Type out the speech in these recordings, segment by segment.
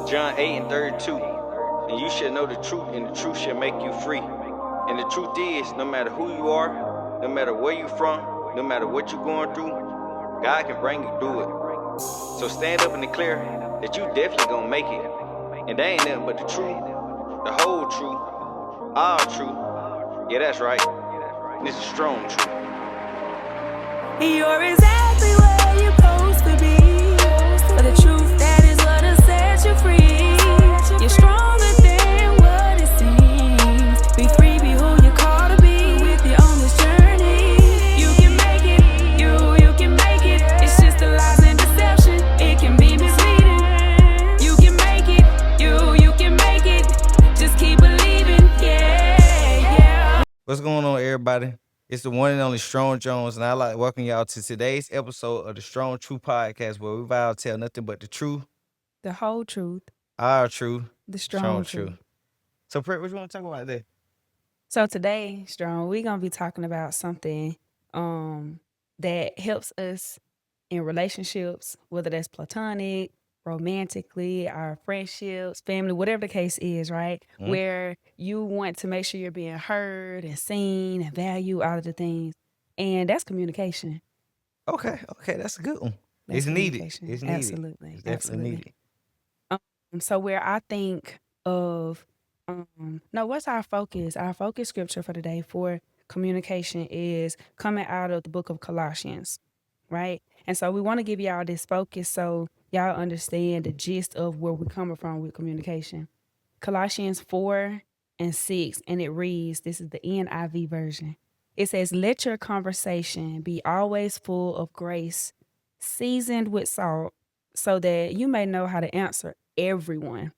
John 8:32. And you shall know the truth, and the truth shall make you free. And the truth is, no matter who you are, no matter where you're from, no matter what you're going through, God can bring you through it. So stand up and declare that you definitely gonna make it. And there ain't nothing but the truth, the whole truth, all truth. Yeah, that's right. This is strong truth. You're exactly where you're supposed to be. But the truth, that is what'll set you free. You're stronger than what it seems. Be free, be who you're called to be. With you on this journey, you can make it. You can make it. It's just the lies and deception. It can be misleading. You can make it. You can make it. Just keep believing. Yeah. What's going on, everybody? It's the one and only Strong Jones, and I'd like to welcome y'all to today's episode of the Strong Truth Podcast, where we vow to tell nothing but the truth, The whole truth, our truth, the strong truth. So, Prit, what you want to talk about today? So today, Strong, we're gonna be talking about something that helps us in relationships, whether that's platonic, romantically, our friendships, family, whatever the case is, right? Mhm. Where you want to make sure you're being heard and seen and valued, all of the things. And that's communication. Okay, that's a good one. That's It's needed. communication. It's needed. Absolutely. It's definitely needed. So where I think of what's our focus? Our focus scripture for today for communication is coming out of the book of Colossians, right? And so we want to give y'all this focus so y'all understand the gist of where we're coming from with communication. Colossians 4:6, and it reads, this is the NIV version. It says, let your conversation be always full of grace, seasoned with salt, so that you may know how to answer everyone.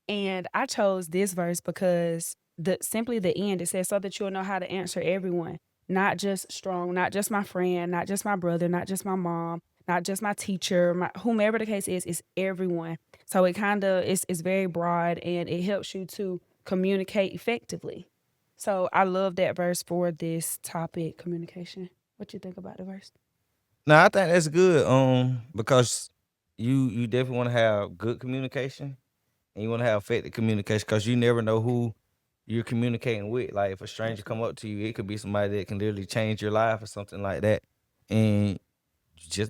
And I chose this verse because simply the end, it says, so that you'll know how to answer everyone, not just Strong, not just my friend, not just my brother, not just my mom, not just my teacher, whomever the case is, it's everyone. So it kind of is very broad, and it helps you to communicate effectively. So I love that verse for this topic, communication. What you think about the verse? No, I think that's good. Because you definitely want to have good communication, and you want to have effective communication, because you never know who you're communicating with. Like, if a stranger come up to you, it could be somebody that can literally change your life or something like that, and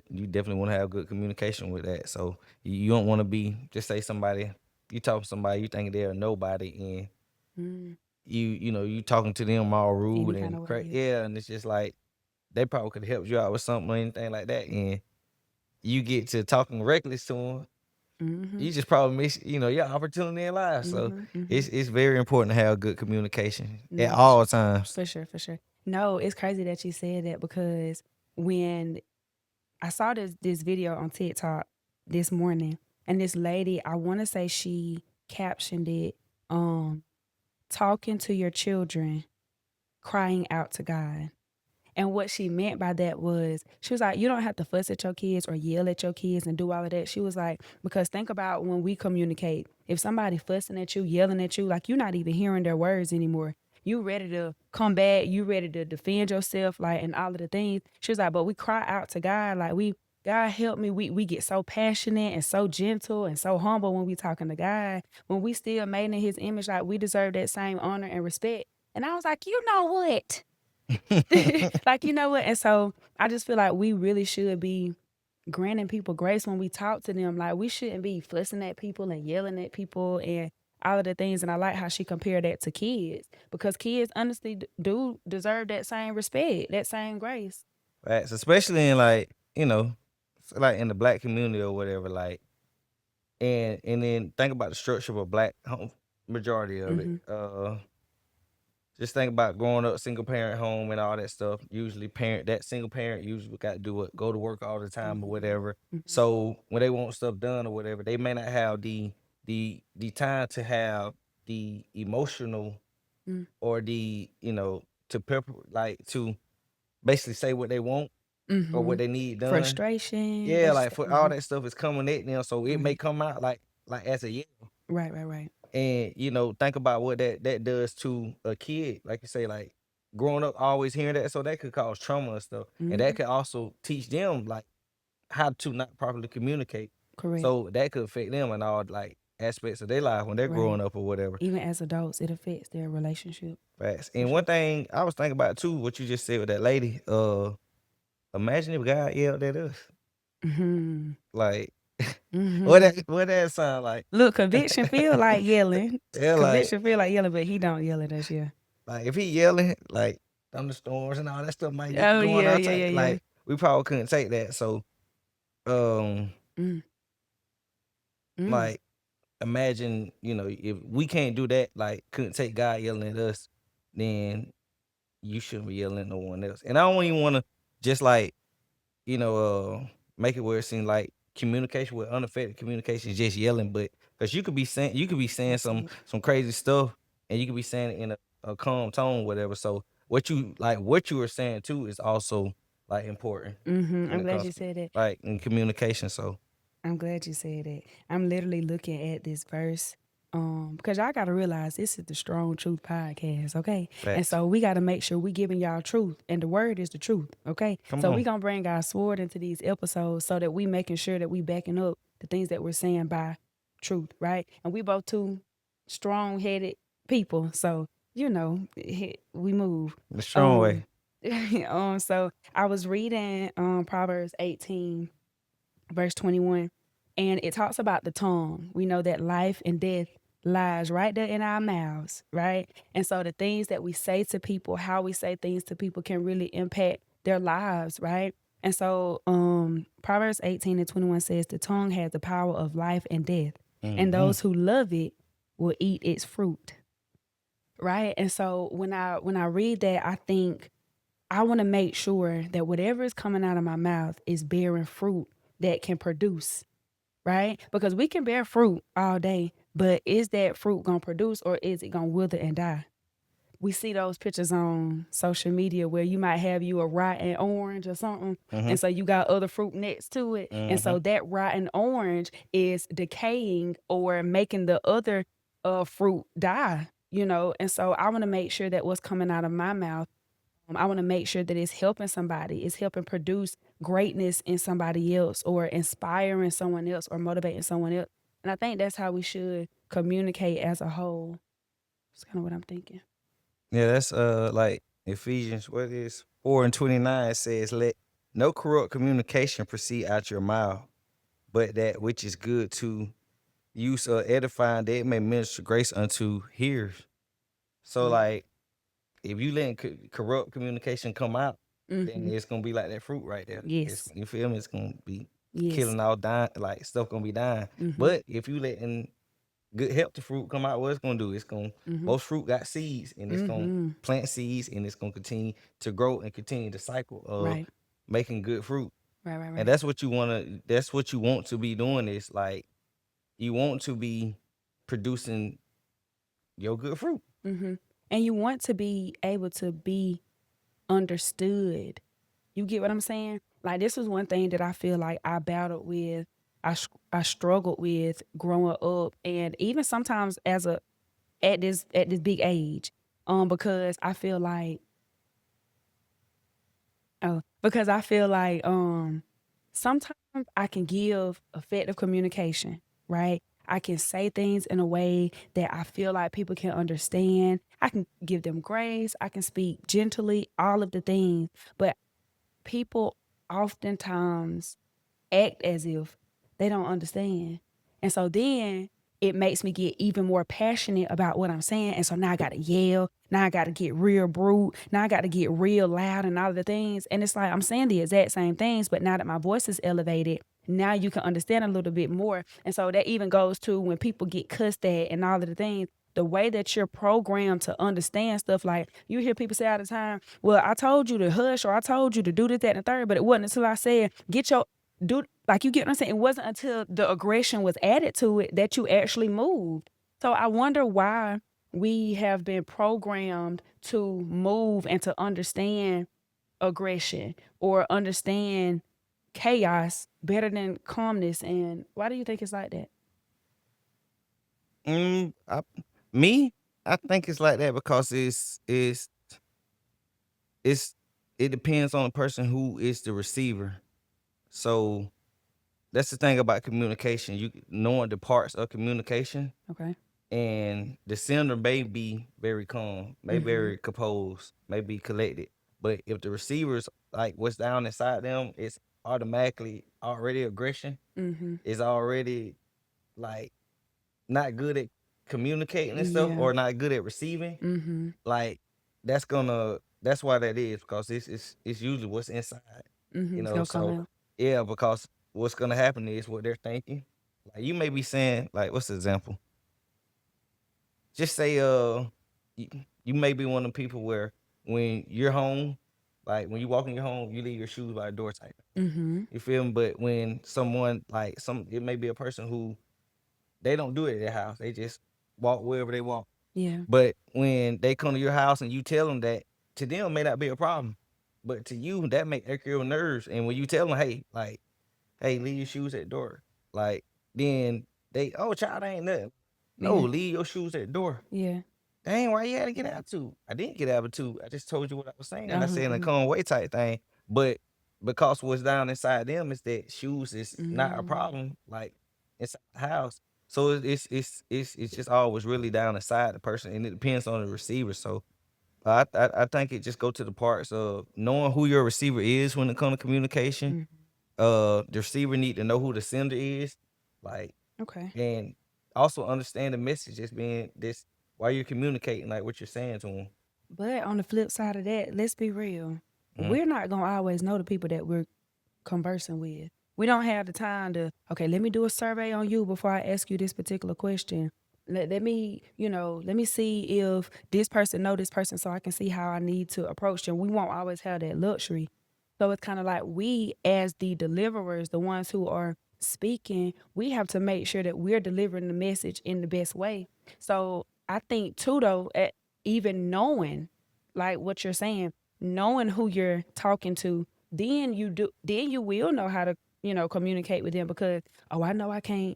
you definitely want to have good communication with that. So you don't want to be, just say somebody, you talk to somebody, you think they're nobody, and you talking to them all rude kind of and way, crazy. yeah. Yeah, and it's just like they probably could help you out with something or anything like that, and you get to talking reckless to them. You just probably miss, your opportunity in life. So it's very important to have good communication at all times. For sure. No, it's crazy that you said that, because when I saw this video on TikTok this morning, and this lady, I want to say she captioned it, talking to your children, crying out to God. And what she meant by that was, she was like, you don't have to fuss at your kids or yell at your kids and do all of that. She was like, because think about when we communicate, if somebody fussing at you, yelling at you, like, you're not even hearing their words anymore. You ready to come back, you ready to defend yourself, like, and all of the things. She was like, but we cry out to God, like, God help me. We get so passionate and so gentle and so humble when we talking to God. When we still made in his image, like, we deserve that same honor and respect. And I was like, you know what? Like, you know what? And so I just feel like we really should be granting people grace when we talk to them. Like, we shouldn't be fussing at people and yelling at people and all of the things. And I like how she compared that to kids, because kids honestly do deserve that same respect, that same grace. Right. So especially in, like, like in the black community or whatever, like, and then think about the structure of a black home, majority of it. Just think about growing up single parent home and all that stuff. Usually that single parent usually got to do what, go to work all the time or whatever. So when they want stuff done or whatever, they may not have the time to have the emotional or the, to basically say what they want or what they need done. Frustration. Yeah, like, for all that stuff is coming at them, so it may come out like as a yell. Right. And think about what that does to a kid. Like you say, like, growing up always hearing that, so that could cause trauma and stuff. And that could also teach them, like, how to not properly communicate. Correct. So that could affect them and all, like, aspects of their life when they're growing Right. up or whatever. Even as adults, it affects their relationship. Facts. For And sure. one thing I was thinking about too, what you just said with that lady, imagine if God yelled at us. Mm-hmm. Like Mm-hmm. what that sound like? Look, conviction feel like yelling. Yeah, like Conviction feel like yelling, but he don't yell at us, yeah. if he yelling, like thunderstorms and all that stuff might get Oh going yeah, on. yeah, yeah, yeah. Like we probably couldn't take that. So Mm. Mm. like imagine, if we can't do that, like couldn't take God yelling at us, then you shouldn't be yelling at no one else. And I don't even want to just like, make it where it seems like communication with unaffected communication is just yelling, but because you could be saying That's some it. some crazy stuff, and you could be saying it in a calm tone, whatever. So what you were saying too is also like important Mm-hmm. when I'm it glad comes you to said that. like in communication. So I'm glad you said that. I'm literally looking at this verse. Because y'all gotta realize this is the Strong Truth podcast, okay? And facts. so we gotta make sure we giving y'all truth. And the word is the truth, okay? Come So we on. gonna bring our sword into these episodes so that we making sure that we backing up the things that we're saying by truth, right? And we both two strong-headed people. So, we move. The strong way. So I was reading Proverbs 18, verse 21, and it talks about the tongue. We know that life and death lies right there in our mouths, right? And so the things that we say to people, how we say things to people can really impact their lives, right? And so Proverbs 18 and 21 says the tongue has the power of life and death, and those who love it will eat its fruit. Right? And so when I read that, I think I want to make sure that whatever is coming out of my mouth is bearing fruit that can produce, right? Because we can bear fruit all day, but is that fruit going to produce, or is it going to wither and die? We see those pictures on social media where you might have you a rotten orange or something, and so you got other fruit next to it. And so that rotten orange is decaying or making the other fruit die, And so I want to make sure that what's coming out of my mouth, I want to make sure that it's helping somebody. It's helping produce greatness in somebody else, or inspiring someone else, or motivating someone else. And I think that's how we should communicate as a whole. That's kind of what I'm thinking. Yeah, that's like Ephesians, what is 4:29 says, let no corrupt communication proceed out your mouth, but that which is good to use edifying, that it may minister grace unto hearers. So Mm. like if you let corrupt communication come out, then Mhm. it's gonna be like that fruit right there. Yes. You feel me? It's gonna be Yes. killing all dying, like stuff gonna be dying. Mhm. But if you letting good healthy fruit come out, what it's gonna do? It's gonna Mhm. most fruit got seeds, and it's gonna Mhm. plant seeds, and it's gonna continue to grow and continue the cycle of Right. making good fruit. Right. Right. And Right. that's what you wanna. That's what you want to be doing. Is like you want to be producing your good fruit. Mhm. And you want to be able to be understood. You get what I'm saying? Like, this was one thing that I feel like I battled with. I struggled with growing up, and even sometimes at this big age, because I feel like sometimes I can give effective communication, right? I can say things in a way that I feel like people can understand. I can give them grace. I can speak gently, all of the things. But people oftentimes act as if they don't understand. And so then it makes me get even more passionate about what I'm saying. And so now I got to yell. Now I got to get real brute. Now I got to get real loud and all of the things. And it's like I'm saying the exact same things, but now that my voice is elevated, now you can understand a little bit more. And so that even goes to when people get cussed at and all of the things. The way that you're programmed to understand stuff, like you hear people say all the time, well, I told you to hush, or I told you to do this, that, and the third, but it wasn't until I said, like, you get what I'm saying? It wasn't until the aggression was added to it that you actually moved. So I wonder why we have been programmed to move and to understand aggression or understand chaos better than calmness. And why do you think it's like that? I think it's like that because it depends on the person who is the receiver. So that's the thing about communication. You knowing the parts of communication, Okay. and the sender may be very calm, may be Mm-hmm. very composed, may be collected. But if the receivers like what's down inside them, it's automatically already aggression. Mm-hmm. Is already like not good at communicating and stuff, Yeah. or not good at receiving. Mm-hmm. Like that's why that is, because it's usually what's inside. Mm-hmm. You It's know, gonna come so out. yeah, because what's gonna happen is what they're thinking. Like you may be saying, like, what's the example? Just say you, you may be one of the people where when you're home, like when you walk in your home, you leave your shoes by the door type. Mm-hmm. You feel me? But when someone like it may be a person who they don't do it at their house. They just walk wherever they walk. Yeah. But when they come to your house and you tell them that, to them may not be a problem, but to you that may irk your nerves. And when you tell them, hey, leave your shoes at the door, like then they, oh, child, ain't nothing. No, Yeah. leave your shoes at the door. Yeah. Dang, why you had to get out too? I didn't get out too. I just told you what I was saying. I said in a Uh-huh. calm way type thing. But because what's down inside them is that shoes is not a Mm-hmm. problem, like inside the house. So it's just always really down inside the person, and it depends on the receiver. So I think it just go to the parts of knowing who your receiver is when it comes to communication. Mm-hmm. The receiver need to know who the sender is, like, Okay. and also understand the message that's being this while you're communicating, like what you're saying to them. But on the flip side of that, let's be real. Mhm. We're not gonna always know the people that we're conversing with. We don't have the time to, okay, let me do a survey on you before I ask you this particular question. Let me, let me see if this person know this person so I can see how I need to approach them. We won't always have that luxury. So it's kind of like we, as the deliverers, the ones who are speaking, we have to make sure that we're delivering the message in the best way. So I think too, though, even knowing like what you're saying, knowing who you're talking to, then you will know how to, communicate with them because, oh, I know I can't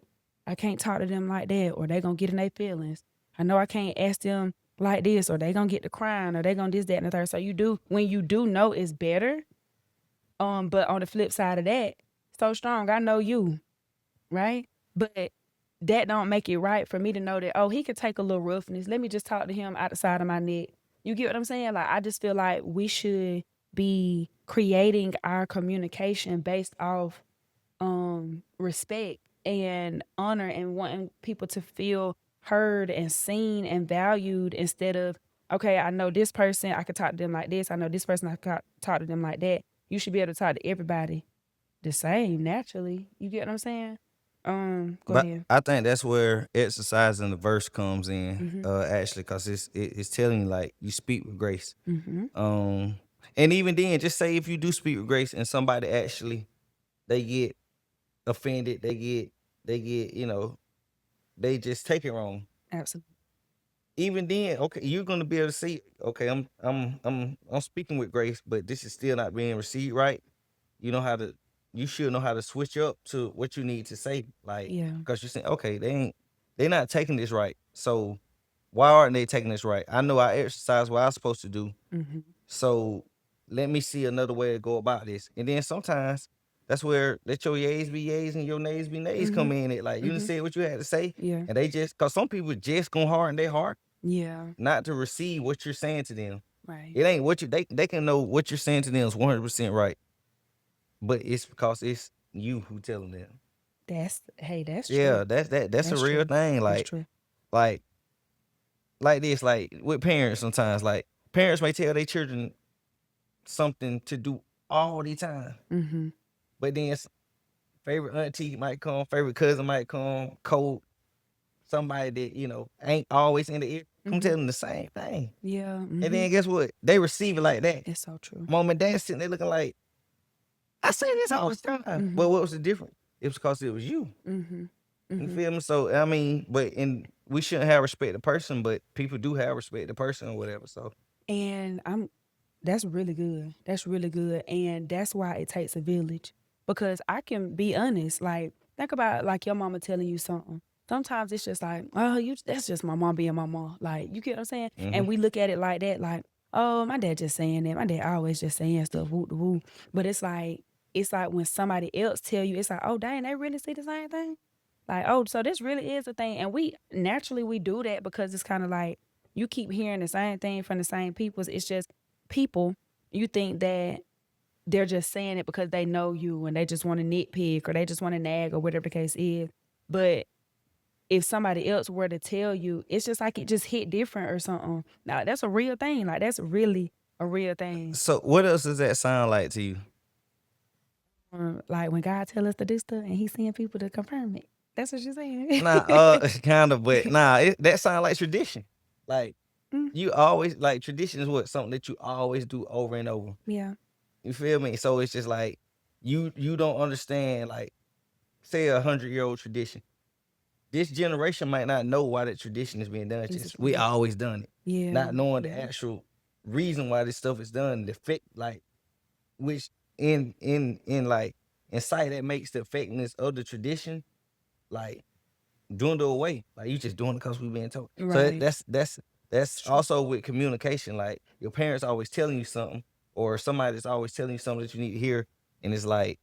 talk to them like that, or they gonna get in their feelings. I know I can't ask them like this, or they gonna get to crying, or they gonna this, that, and the third. So when you do know it's better. But on the flip side of that, so strong, I know you, right? But that don't make it right for me to know that, oh, he could take a little roughness. Let me just talk to him out the side of my neck. You get what I'm saying? Like, I just feel like we should be creating our communication based off respect and honor and wanting people to feel heard and seen and valued instead of, okay, I know this person, I could talk to them like this. I know this person, I could talk to them like that. You should be able to talk to everybody the same naturally. You get what I'm saying? Go But ahead. I think that's where exercise in the verse comes in, Mm-hmm. actually, because it's telling you like you speak with grace. Mm-hmm. And even then, just say if you do speak with grace and somebody actually they get offended, they get they just take it wrong. Absolutely. Even then, okay, you're gonna be able to see, okay, I'm speaking with grace, but this is still not being received right. You should know how to switch up to what you need to say, like, Yeah. because you're saying, okay, they're not taking this right. So why aren't they taking this right? I know I exercise what I'm supposed to do. Mm-hmm. So let me see another way to go about this. And then sometimes that's where let your yays be yays and your nays be nays come in. It like you done said what you had to say, Yeah. and they just because some people just gonna harden their heart Yeah. not to receive what you're saying to them. Right. It ain't what they can know what you're saying to them is 100% right, but it's because it's you who telling them. That's true. Yeah, that's a That's real true. thing. That's true. Like this, like with parents sometimes, like parents may tell their children something to do all the time, Mm-hmm. but then favorite auntie might come, favorite cousin might come, cold somebody that ain't always in the ear. I'm telling them the same thing. Yeah. And then guess what? They receive it like that. It's so true. Mom and dad sitting there looking like, I say this all the time. Well, what was the difference? It was because it was you. Mm-hmm. You feel me? So I mean, we shouldn't have respect the person, but people do have respect the person or whatever. So And that's really good. That's really good. And that's why it takes a village. Because I can be honest, like, think about like your mama telling you something. Sometimes it's just like, oh, that's just my mom being my mom. Like, you get what I'm saying? And we look at it like that, like, oh, my dad just saying that. My dad always just saying stuff, woo woo. But it's like, it's like when somebody else tell you, it's like, oh dang, they really see the same thing. Like, oh, so this really is a thing. And we do that because it's kind of like you keep hearing the same thing from the same people. It's just people. You think that they're just saying it because they know you and they just want to nitpick or they just want to nag or whatever the case is. But if somebody else were to tell you, it's just like it just hit different or something. Now, that's a real thing. Like, that's really a real thing. So what else does that sound like to you? Like when God tell us to do stuff and he's seeing people to confirm it. That's what you're saying. Nah, kind of, but nah, that sound like tradition. Like Mm, you always like tradition is what something that you always do over and over. yeah. You feel me? So it's just like you don't understand, like, say 100-year-old tradition. This generation might not know why that tradition is being done. It's It's just just we yeah. always done it, Yeah. not knowing the Yeah. actual reason why this stuff is done. The effect, like, which in like inside that makes the effectiveness of the tradition like dwindle away. Like you just doing it because we being told. So Right. that's True. also with communication. Like your parents always telling you something, or somebody's always telling you something that you need to hear, and it's like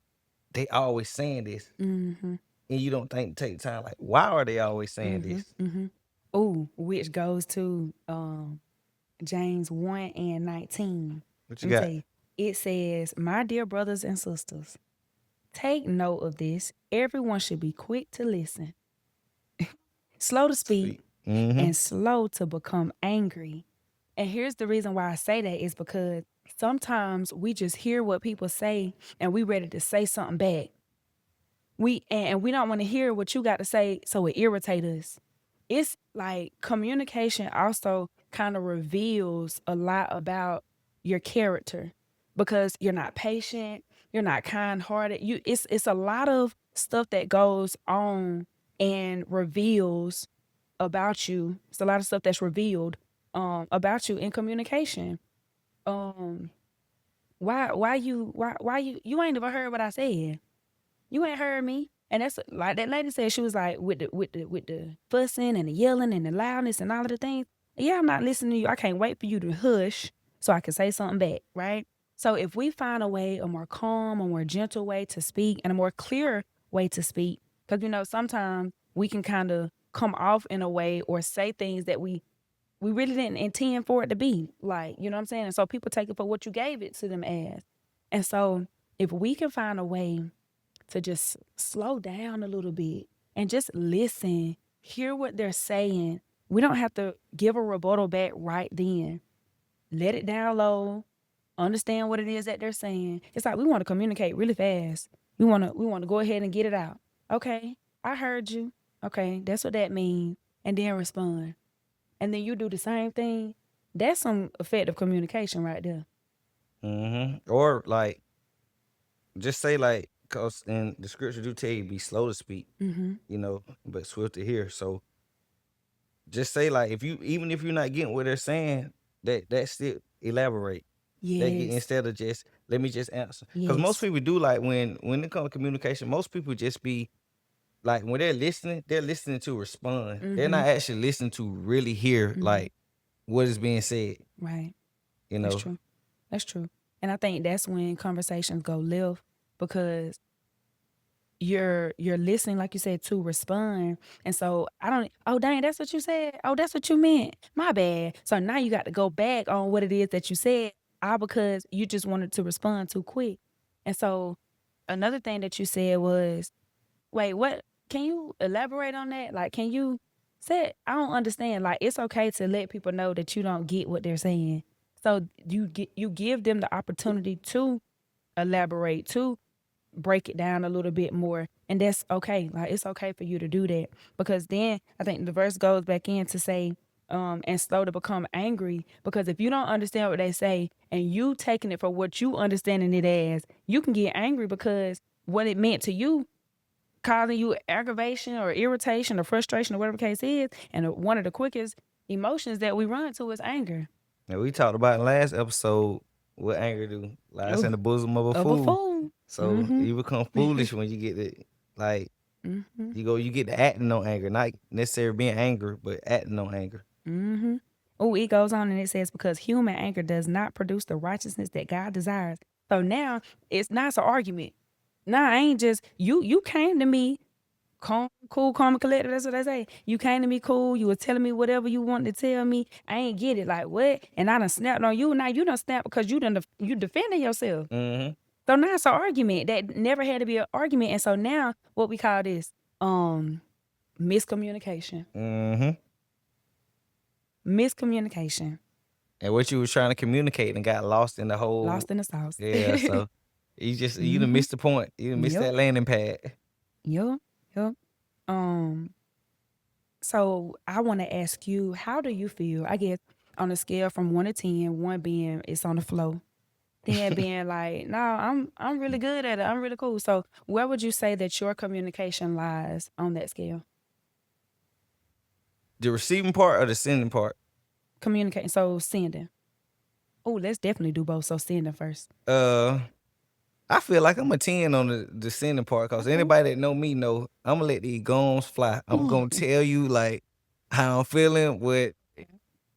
they always saying this, Mm-hmm. and you don't think take time. Like, why are they always saying Mm-hmm. this? Mm-hmm. Oh, which goes to James 1:19. What Let you me tell got? you. It says, my dear brothers and sisters, take note of this. Everyone should be quick to listen, slow to speak, Mm-hmm. and slow to become angry. And here's the reason why I say that is because sometimes we just hear what people say and we ready to say something back. We don't want to hear what you got to say, so it irritates us. It's like communication also kind of reveals a lot about your character because you're not patient, you're not kind-hearted. It's a lot of stuff that goes on and reveals about you. It's a lot of stuff that's revealed about you in communication. Um why you ain't never heard what I said. You ain't heard me. And that's like that lady said, she was like with the fussing and the yelling and the loudness and all of the things. Yeah, I'm not listening to you. I can't wait for you to hush so I can say something back, right? So if we find a way, a more calm, a more gentle way to speak and a more clear way to speak, because sometimes we can kind of come off in a way or say things that we really didn't intend for it to be. Like, you know what I'm saying? And so people take it for what you gave it to them as. And so if we can find a way to just slow down a little bit and just listen, hear what they're saying. We don't have to give a rebuttal back right then. Let it down low, understand what it is that they're saying. It's like we want to communicate really fast. We want to go ahead and get it out. Okay, I heard you. Okay, that's what that means. And then respond. And then you do the same thing. That's some effective communication right there. Mm-hmm. Or like, just say like, cause in the scripture do tell you be slow to speak, Mm-hmm. but swift to hear. So just say like, even if you're not getting what they're saying, that still elaborate. Yes. Instead of just let me just answer. Because most Yes. people do, like, when it comes to communication, most people just be like, when they're listening to respond. They're not Mm-hmm. actually listening to really hear Mm-hmm. like what is being said. Right. You That's know. true. That's true. And I think that's when conversations go left because you're listening, like you said, to respond. And so oh dang, that's what you said. Oh, that's what you meant. My bad. So now you got to go back on what it is that you said, all because you just wanted to respond too quick. And so another thing that you said was, wait, what? Can you elaborate on that? Like, can you say, I don't understand. Like, it's okay to let people know that you don't get what they're saying. So you give them the opportunity to elaborate, to break it down a little bit more. And that's okay. Like, it's okay for you to do that. Because then I think the verse goes back in to say, and slow to become angry. Because if you don't understand what they say and you taking it for what you understanding it as, you can get angry because what it meant to you causing you aggravation or irritation or frustration or whatever the case is. And one of the quickest emotions that we run to is anger. And we talked about in last episode what anger do. Lies in the bosom of a Of a fool. fool. So Mm-hmm. you become foolish when you get it. Like, Mm-hmm. you get to acting on anger, not necessarily being angry, but acting on anger. Mm-hmm. Oh, it goes on and it says, because human anger does not produce the righteousness that God desires. So now it's not an argument. Nah, I ain't just you came to me calm, cool, calm, and collected. That's what they say. You came to me cool. You was telling me whatever you wanted to tell me. I ain't get it. Like what? And I done snapped on you. Now you done snapped because you defending yourself. Mm-hmm. So now it's an argument that never had to be an argument. And so now what we call this miscommunication. Mm-hmm. Miscommunication. And what you was trying to communicate and got lost in the whole. Lost in the sauce. Yeah, so you done Mhm. missed the point. You done missed Yep. that landing pad. Yup. So I want to ask you, how do you feel? I guess on a scale from 1 to 10, 1 being it's on the flow, 10 being like, no, I'm really good at it. I'm really cool. So where would you say that your communication lies on that scale? The receiving part or the sending part? Communicating. So sending. Oh, let's definitely do both. So sending first. I feel like I'm a 10 on the sending part because Okay. anybody that know me know I'm gonna let these goons fly. I'm gonna tell you like how I'm feeling with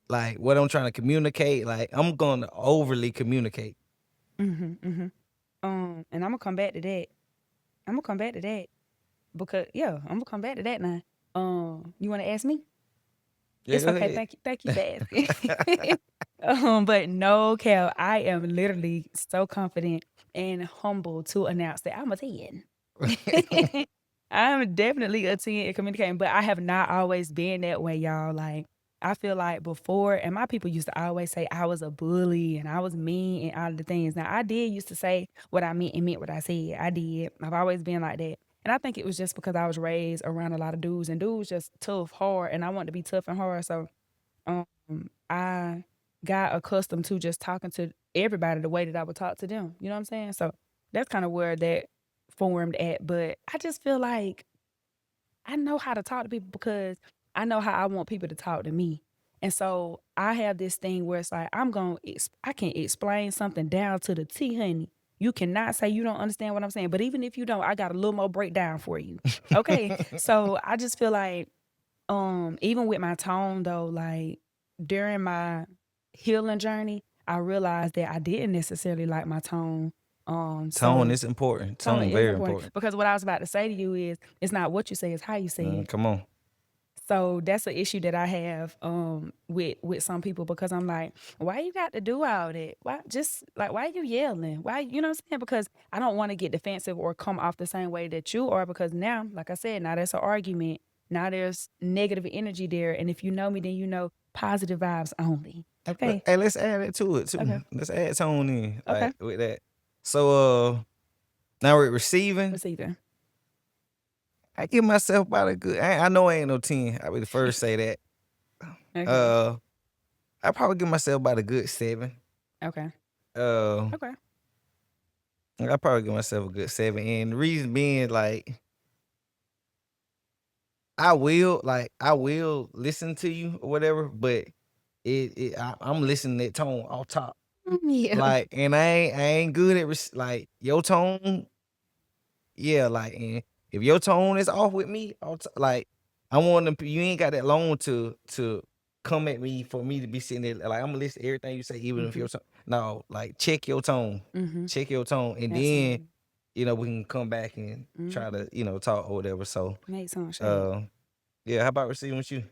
like what I'm trying to communicate. Like I'm gonna overly communicate. And I'm gonna come back to that. Because I'm gonna come back to that now. You want to ask me? Yeah, It's go okay. ahead. Thank you for asking. But no, Cal, I am literally so confident and humble to announce that I'm a 10. I'm definitely a 10 in communicating, but I have not always been that way, y'all. Like, I feel like before, and my people used to always say I was a bully and I was mean and all the things. Now, I did used to say what I meant and meant what I said. I did. I've always been like that. And I think it was just because I was raised around a lot of dudes, and dudes just tough, hard, and I wanted to be tough and hard. So I got accustomed to just talking to everybody the way that I would talk to them. You know what I'm saying? So that's kind of where that formed at. But I just feel like I know how to talk to people because I know how I want people to talk to me. And so I have this thing where it's like I can explain something down to the T, honey. You cannot say you don't understand what I'm saying, but even if you don't, I got a little more breakdown for you. Okay. So I just feel like even with my tone though, like during my healing journey, I realized that I didn't necessarily like my tone. Tone So is important. tone Tone is very important important. because what I was about to say to you is it's not what you say, it's how you say it. Come on. So that's an issue that I have with some people because I'm like, why you got to do all that? Why you yelling? Why, you know what I'm saying? Because I don't want to get defensive or come off the same way that you are because now, like I said, now there's an argument. Now there's negative energy there. And if you know me, then you know positive vibes only. Okay. Hey, let's add it to it too. Okay. Let's add tone in Okay. like with that. So now we're receiving. Receiving. I give myself about a good. I know I ain't no 10. I be the first to say that. Okay. I probably give myself about a good 7. Okay. I probably give myself a good 7, and the reason being like I will listen to you or whatever, but I'm listening that tone off top. Yeah. Like, and I ain't good at like your tone. Yeah, like, and if your tone is off with me, like I want them. You ain't got that long to come at me for me to be sitting there. Like I'm gonna listen to everything you say, even if your tone. No, like check your tone, check your tone, and then we can come back and try to talk or whatever. So make some shade. yeah. How about receiving with you?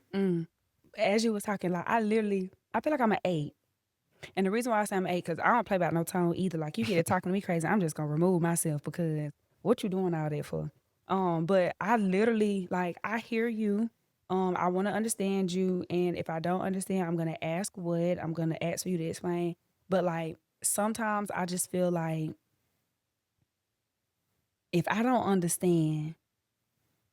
As you was talking, like I feel like I'm an 8. And the reason why I say I'm an 8, because I don't play about no tone either. Like you get to talking to me crazy, I'm just gonna remove myself because what you doing all that for? But I literally like I hear you. I want to understand you, and if I don't understand, I'm gonna ask what. I'm gonna ask for you to explain. But like sometimes I just feel like if I don't understand,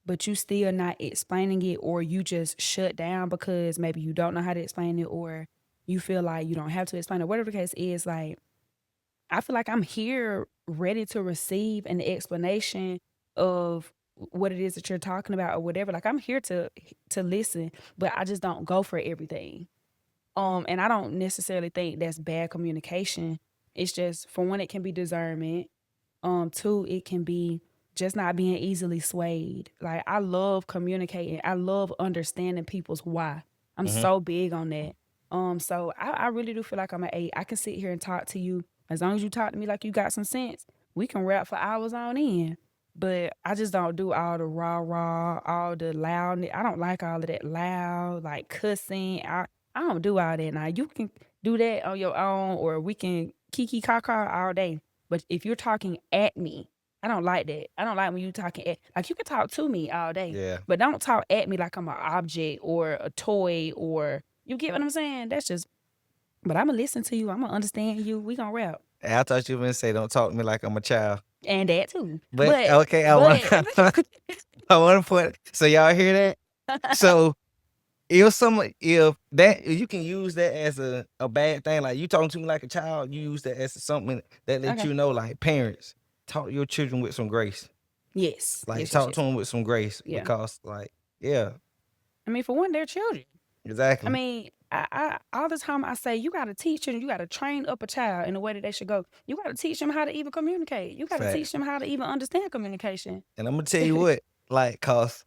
but you still not explaining it, or you just shut down because maybe you don't know how to explain it, or you feel like you don't have to explain it, whatever the case is, like I feel like I'm here ready to receive an explanation of what it is that you're talking about or whatever. Like I'm here to listen, but I just don't go for everything. And I don't necessarily think that's bad communication. It's just, for one, it can be discernment. 2, it can be just not being easily swayed. Like I love communicating. I love understanding people's why. I'm so big on that. So I really do feel like I'm an 8. I can sit here and talk to you as long as you talk to me like you got some sense. We can rap for hours on end. But I just don't do all the rah, all the loud. I don't like all of that loud, like cussing. I don't do all that. Now you can do that on your own, or we can kiki kaka all day. But if you're talking at me, I don't like that. I don't like when you talking at, like, you can talk to me all day, Yeah. but don't talk at me like I'm an object or a toy, or you get what I'm saying? That's just. But I'm gonna listen to you. I'm gonna understand you. We gonna rap. I thought you were gonna say, don't talk to me like I'm a child. And that too. But okay, I want to put. So y'all hear that? So if that you can use that as a bad thing, like you talking to me like a child, you use that as something that lets Okay. you know, like, parents, talk to your children with some grace. Yes. Like, yes, talk yes, to them with some grace, Yeah. because, like, yeah, I mean, for one, they're children. exactly. I mean, I all the time I say you got to teach them, you got to train up a child in the way that they should go. You got to teach them how to even communicate. You got to Facts. teach them how to even understand communication. And I'm gonna tell you what, like, cause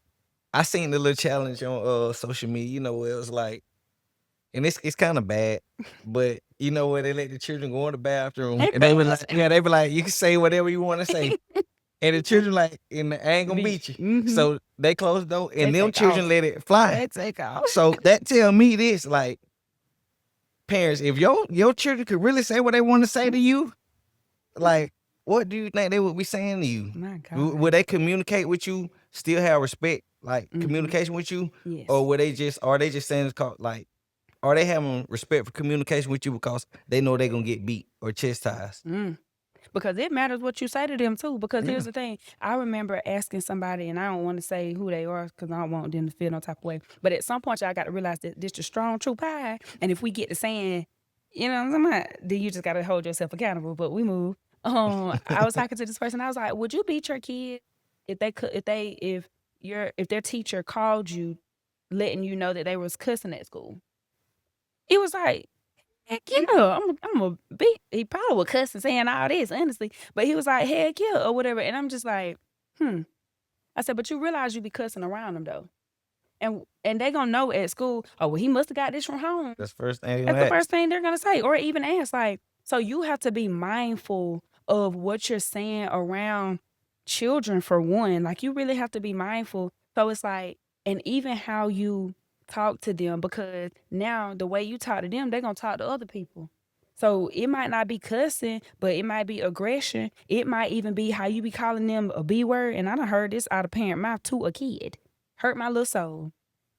I seen the little challenge on social media, you know, where it was like, and it's kind of bad, but you know where they let the children go in the bathroom, and they were like, they be like, you can say whatever you want to say, and the children like, and I ain't gonna beat you, Mhm. so they close the door, and They them take children off. let it fly. They take off. So that tell me this, like, parents, if your children could really say what they want to say to you, like, what do you think they would be saying to you? My Would God. they communicate with you, still have respect, like Mhm. communication with you, Yes. or are they just saying like, are they having respect for communication with you because they know they're gonna get beat or chastised? Because it matters what you say to them too. Because Yeah. here's the thing, I remember asking somebody, and I don't want to say who they are because I don't want them to feel no type of way. But at some point, y'all got to realize that this is strong, true pie. And if we get to saying, you know what I'm saying, then you just got to hold yourself accountable. But we move. I was talking to this person. I was like, would you beat your kid if their teacher called you, letting you know that they was cussing at school? He was like, heck yeah, I'm a beat. He probably would cuss and saying all this, honestly. But he was like, heck yeah, or whatever. And I'm just like, I said, but you realize you be cussing around them though. And they gonna know at school, oh, well, he must have got this from home. That's the first thing. That's the first thing they're gonna say, or even ask. Like, so you have to be mindful of what you're saying around children, for one. Like, you really have to be mindful. So it's like, and even how you talk to them, because now the way you talk to them, they're gonna talk to other people. So it might not be cussing, but it might be aggression. It might even be how you be calling them a B word. And I done heard this out of parent mouth to a kid. Hurt my little soul.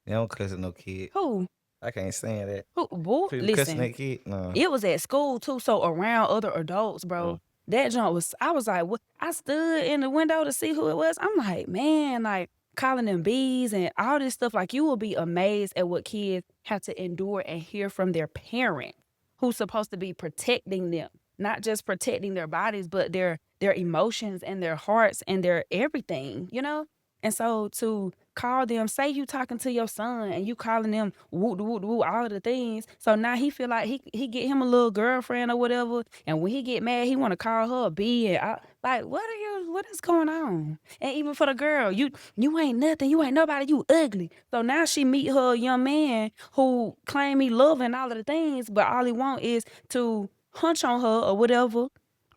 They don't cuss at no kid. Who? I can't stand that. Who? Boy, People cussing listen. that kid. No. It was at school too, so around other adults, bro. That junk was. I was like, what? I stood in the window to see who it was. I'm like, man, like calling them bees and all this stuff. Like, you will be amazed at what kids have to endure and hear from their parent, who's supposed to be protecting them, not just protecting their bodies, but their emotions and their hearts and their everything, you know? And so to call them, say you talking to your son and you calling them woo woo woo, all of the things. So now he feel like he get him a little girlfriend or whatever, and when he get mad, he want to call her a B. And like, what is going on? And even for the girl, you ain't nothing, you ain't nobody, you ugly. So now she meet her young man who claim he love and all of the things, but all he want is to hunch on her or whatever.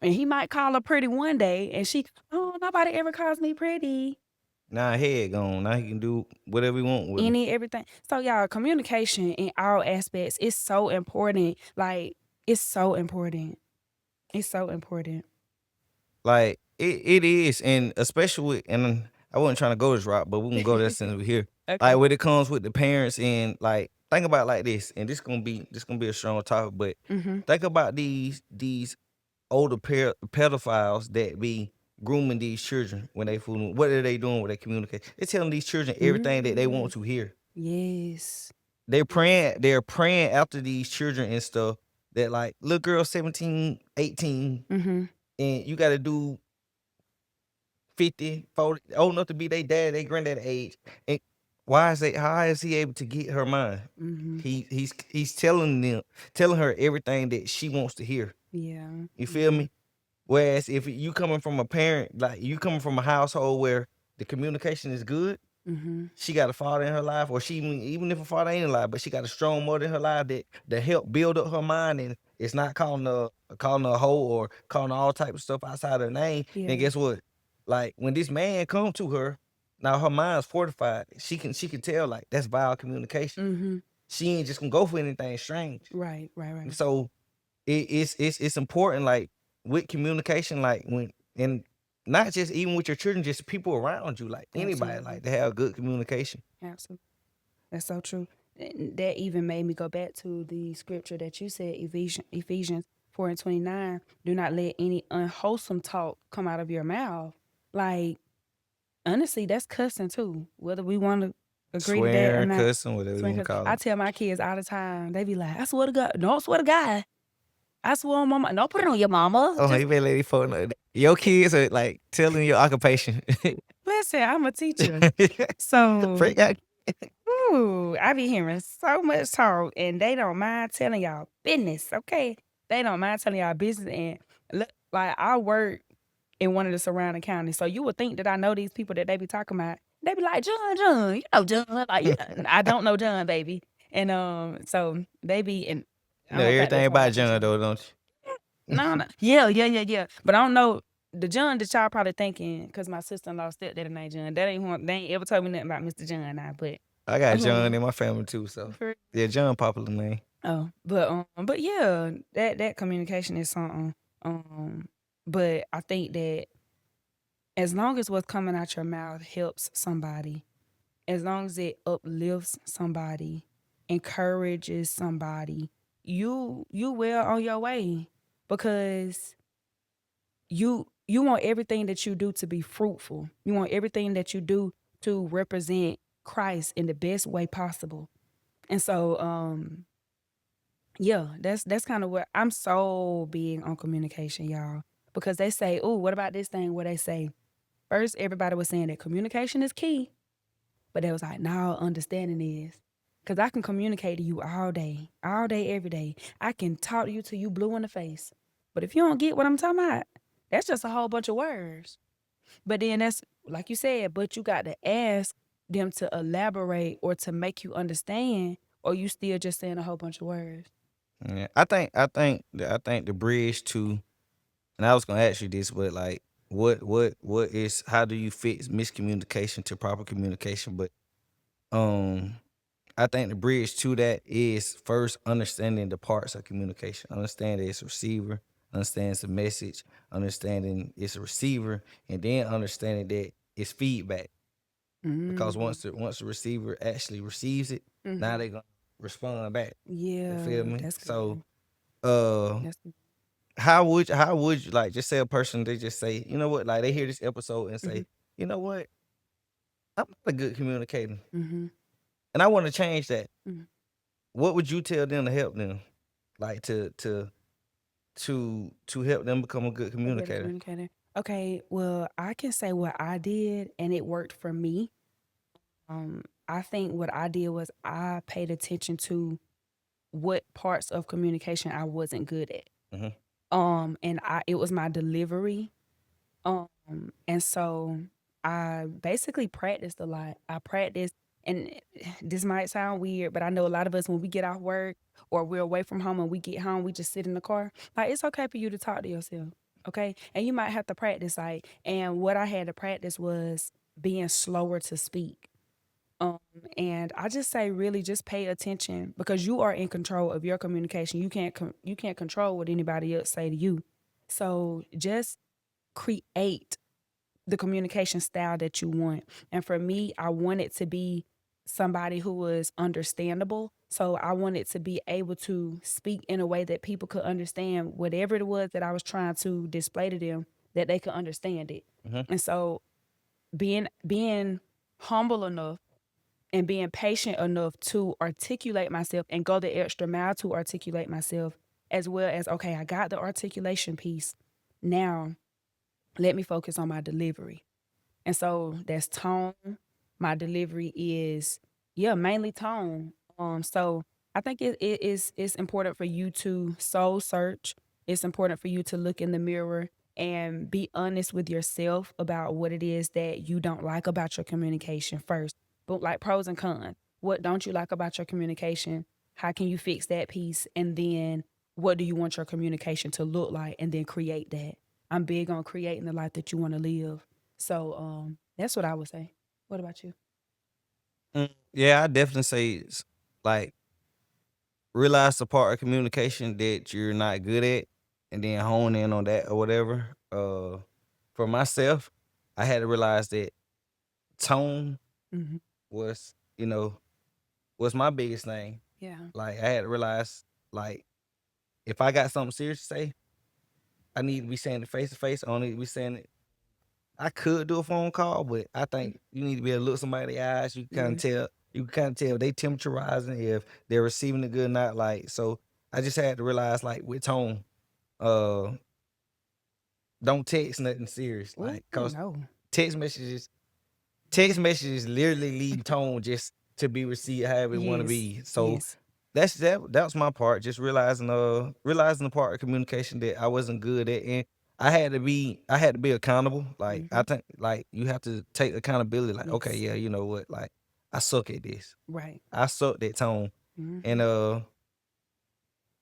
And he might call her pretty one day, and she, oh, nobody ever calls me pretty. Now head gone. Now he can do whatever he want with him. Everything. So y'all, communication in all aspects is so important. Like, it's so important. It's so important. Like, it is, and especially with, and I wasn't trying to go this route, but we can go there since we're here. Okay. Like, when it comes with the parents, and like, think about it like this, and this gonna be a strong topic, but think about these older pedophiles that be grooming these children when they fooling. What are they doing with their communication? They're telling these children everything that they want to hear. Yes. They're praying after these children and stuff, that like, little girl 17, 18, and you got to do 50, 40, old enough to be their dad, their granddad age. And how is he able to get her mind? He's telling her everything that she wants to hear. Yeah. You feel me? Whereas if you coming from a parent, like you coming from a household where the communication is good, she got a father in her life, or she, even if a father ain't alive, but she got a strong mother in her life that help build up her mind and it's not calling a hoe or calling all type of stuff outside her name, Yeah. then guess what? Like when this man come to her, now her mind's fortified. She can tell like that's vile communication. Mm-hmm. She ain't just gonna go for anything strange. Right. So it's important, like with communication, like when and not just even with your children, just people around you, like anybody, Absolutely. like to have good communication. Absolutely. That's so true. And that even made me go back to the scripture that you said, Ephesians 4:29. Do not let any unwholesome talk come out of your mouth. Like, honestly, that's cussing too. Whether we want to agree to that or Swearing, not. cussing, whatever you Swearing, want to 'cause call I it. tell my kids all the time, they be like, I swear to God, don't swear to God. I swear on mama, don't put it on your mama. Oh, Just you better let these folks know. Your kids are like telling your occupation. listen, I'm a teacher. So, Freak out. ooh, I be hearing so much talk, and they don't mind telling y'all business, okay? They don't mind telling y'all business, and like I work in one of the surrounding counties, so you would think that I know these people that they be talking about. They be like, John, you know John, like I don't know John, baby, and so they be and You know everything about John though, don't you? No, yeah. But I don't know the John that y'all probably thinking because my sister-in-law stepdaddy named John. That ain't one. They ain't ever told me nothing about Mr. John now, but I got John in my family too, so for- yeah, John popular name. but yeah, that communication is something. But I think that as long as what's coming out your mouth helps somebody, as long as it uplifts somebody, encourages somebody, you well on your way because you want everything that you do to be fruitful. You want everything that you do to represent Christ in the best way possible. And so yeah, that's kind of what I'm so big on communication, y'all. Because they say, "Oh, what about this thing?" Where they say, first everybody was saying that communication is key, but they was like, "No, understanding is." Because I can communicate to you all day, every day. I can talk to you till you blue in the face. But if you don't get what I'm talking about, that's just a whole bunch of words. But then that's like you said, but you got to ask them to elaborate or to make you understand, or you still just saying a whole bunch of words. Yeah, I think the bridge to, and I was gonna ask you this, but like, what is, how do you fix miscommunication to proper communication? But I think the bridge to that is first understanding the parts of communication. Understand that it's a receiver, understands the message, understanding it's a receiver, and then understanding that it's feedback. Because once the receiver actually receives it, now they're gonna respond back. Yeah, You feel me? that's good. So That's good. how would you like just say a person, they just say, you know what, like they hear this episode and say, you know what, I'm not a good communicator and I want to change that. What would you tell them to help them, like to help them become a good A better communicator? communicator. Okay, well, I can say what I did and it worked for me. I think what I did was I paid attention to what parts of communication I wasn't good at. And it was my delivery. And so I basically practiced a lot. I practiced, and this might sound weird, but I know a lot of us, when we get off work or we're away from home and we get home, we just sit in the car. Like, it's okay for you to talk to yourself, okay? And you might have to practice, like, and what I had to practice was being slower to speak. And I just say, really, just pay attention because you are in control of your communication. You can't control what anybody else say to you. So just create the communication style that you want. And for me, I want it to be somebody who was understandable. So I wanted to be able to speak in a way that people could understand whatever it was that I was trying to display to them, that they could understand it. And so being humble enough and being patient enough to articulate myself and go the extra mile to articulate myself, as well as, okay, I got the articulation piece. Now, let me focus on my delivery. And so that's tone. My delivery is, mainly tone. So I think it's important for you to soul search. It's important for you to look in the mirror and be honest with yourself about what it is that you don't like about your communication first. But like pros and cons. What don't you like about your communication? How can you fix that piece? And then what do you want your communication to look like, and then create that. I'm big on creating the life that you want to live. So that's what I would say. What about you? Yeah, I definitely say like realize the part of communication that you're not good at, and then hone in on that or whatever. For myself, I had to realize that tone Mm-hmm. was, was my biggest thing. Yeah. Like I had to realize, like, if I got something serious to say, I need to be saying it face to face. I don't need to be saying it. I could do a phone call, but I think you need to be able to look somebody in the eyes. You can kind of tell. You can kind of tell if they temperature rising, if they're receiving it good or not. Like, so I just had to realize, like, with tone, uh, don't text nothing serious, like, cause No. text messages literally leave tone just to be received however it want to Yes. be. So Yes. that was my part, just realizing the part of communication that I wasn't good at, and I had to be accountable. Like I think like you have to take accountability. Like, okay, Yes. yeah, you know what? Like I suck at this. Right. I suck at tone, Mhm. and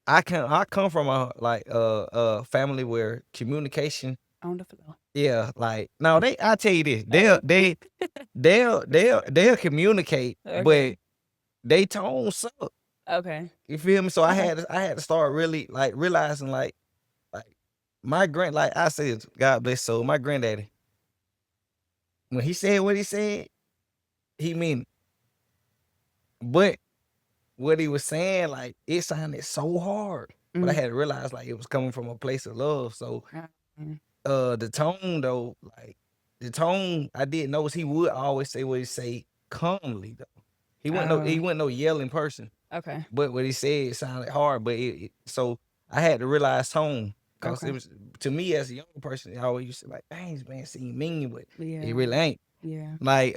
I come from a family where communication. On the floor. Yeah, like no, I tell you this, they'll communicate, Okay. but they tone suck. Okay. You feel me? So I Okay. had to start really like realizing like my like I said, God bless soul, my granddaddy, when he said what he said, he mean it. But what he was saying, like it sounded so hard. But I had to realize like it was coming from a place of love. So Mhm. the tone though, like the tone I did notice he would always say what he say calmly though. He wasn't no yelling person. Okay. But what he said sounded hard. But so I had to realize tone. Cause Okay. it was, to me as a young person, I always used to like, dang, this man seem mean, but Yeah. it really ain't. Yeah. Like,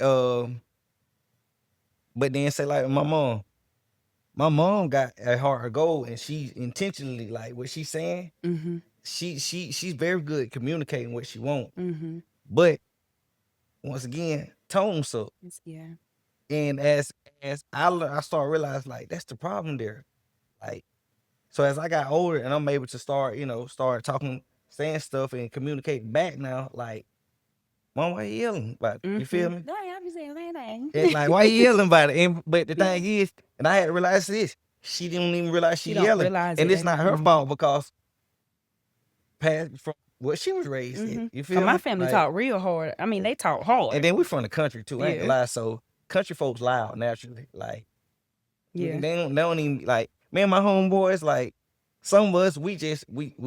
but then say like my mom got a heart of gold, and she intentionally like what she's saying. Mm-hmm. She's very good at communicating what she want. Mm-hmm. But once again, tone suck. Yeah. And as I started realizing like that's the problem there. Like, so as I got older and I'm able to start talking, saying stuff and communicating back now, like, Mom, why you yelling about it? You feel me? No, I be saying that. And like, why you yelling about it? And but the thing is, and I had to realize this, she didn't even realize she She don't yelling. realize And it, it's not her fault because past from what she was raised in. You feel me? My family Like, talk real hard. I mean, they talk hard. and then we from the country too, I ain't Yeah. gonna lie. So country folks loud naturally. Like, Yeah. they don't even like me and my homeboys, like some of us, we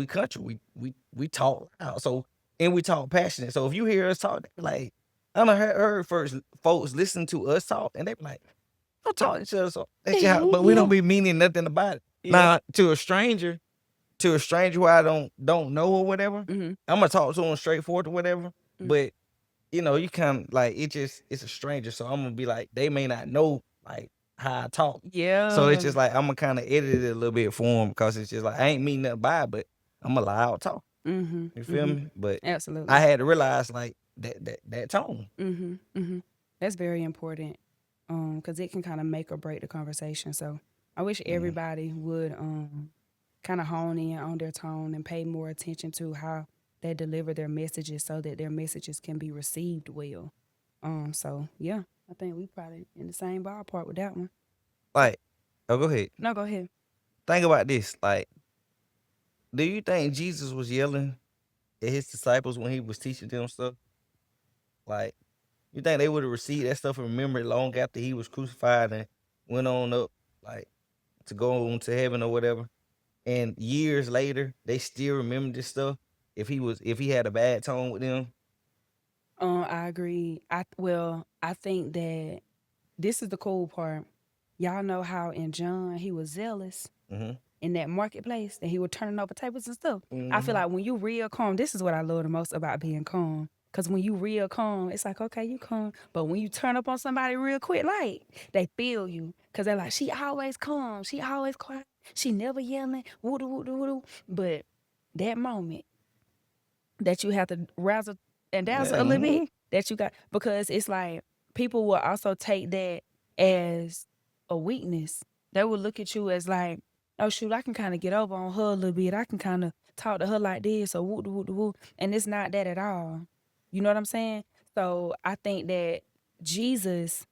country, we talk loud. So, and we talk passionate. So if you hear us talk, they be like, I done heard first folks listen to us talk, and they be like, I'm talking to us, so but we don't be meaning nothing about it. Yeah. Now to a stranger who I don't know or whatever, I'm gonna talk to them straightforward or whatever. But you kind of like it's a stranger, so I'm gonna be like, they may not know like how I talk. Yeah. So it's just like I'm gonna kind of edit it a little bit for them, because it's just like I ain't mean nothing by it, but I'm a loud talk. Mm-hmm. You feel me? But Absolutely. I had to realize like that tone. That's very important, because it can kind of make or break the conversation. So I wish everybody would kind of hone in on their tone and pay more attention to how they deliver their messages, so that their messages can be received well. So yeah, I think we probably in the same ballpark with that one. Like, oh, go ahead. No, go ahead. Think about this. Like, do you think Jesus was yelling at his disciples when he was teaching them stuff? Like, you think they would have received that stuff and remembered it long after he was crucified and went on up, like, to go on to heaven or whatever? And years later, they still remember this stuff if he had a bad tone with them? I agree. I think that this is the cool part. Y'all know how in John he was zealous in that marketplace, and he was turning over tables and stuff. I feel like when you real calm, this is what I love the most about being calm. Because when you real calm, it's like, okay, you calm. But when you turn up on somebody real quick, like, they feel you. Because they're like, she always calm. She always quiet. She never yelling. Woo-doo, woo-doo, woo-doo. But that moment that you have to razzle and dazzle a little bit, that you got, because it's like people will also take that as a weakness. They will look at you as like, oh shoot, I can kind of get over on her a little bit. I can kind of talk to her like this or whoop whoop whoop, and it's not that at all. You know what I'm saying? So I think that Jesus,